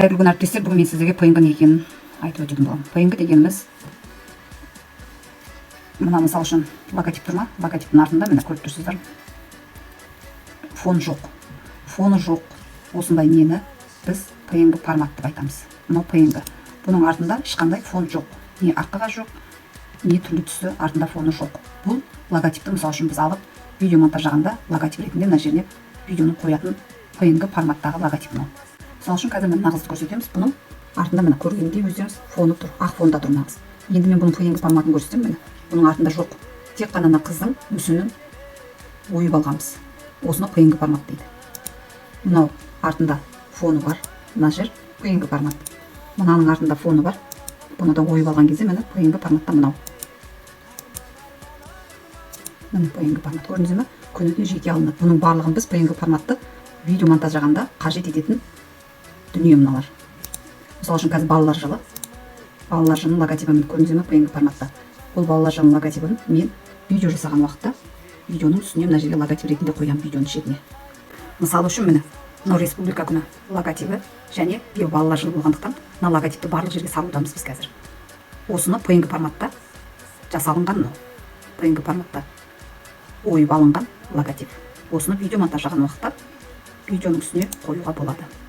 Бүгін әріптестер, бүгін мен сіздерге PNG не екенін айтып өтетін боламын. PNG дегеніміз, мына мысал үшін логотип тұр ма? Логотиптің артында міне көріп тұрсыздар. Фон жоқ. Фоны жоқ. Осындай нені біз PNG формат деп айтамыз. Мынау PNG. Бұның артында ешқандай фон жоқ. Не арқаға жоқ, не түрлі түсті артында фоны жоқ. Бұл логотипті мысал үшін біз алып, видео монтаждағанда логотип ретінде мына жеріне видеоны қоятын PNG форматтағы логотип мынау. Мысалы үшін қазір мен нағызды көрсетеміз. Бұның артында міне көргендей өздеріңіз фоны тұр, ақ фонда тұр нағыз. Енді мен бұның PNG форматын көрсетем, міне. Бұның артында жоқ. Тек қана мына қыздың мүсінін ойып алғанбыз. Осыны PNG формат дейді. Мынау артында фоны бар. Мына жер PNG формат. Мынаның артында фоны бар. Бұны да ойып алған кезде міне PNG форматта мынау. Міне PNG формат. Көрдіңіз ме? Күніне жеке алынады. Бұның барлығын біз PNG форматты видео монтаждағанда қажет ететін дүние мыналар. Мысалы үшін қазір балалар жылы. Балалар жылының логотипін көрдіңіз ме? PNG форматта. Бұл балалар жылының логотипін мен видео жасаған уақытта видеоның үстіне мына жерге логотип ретінде қоямын видеоның шетіне. Мысалы үшін міне мынау республика күні логотипі және биыл балалар жылы болғандықтан мына логотипті барлық жерге салудамыз біз қазір. Осыны PNG форматта жасалынған мынау. PNG форматта ойып алынған логотип. Осыны видео монтаждаған уақытта видеоның үстіне қоюға болады.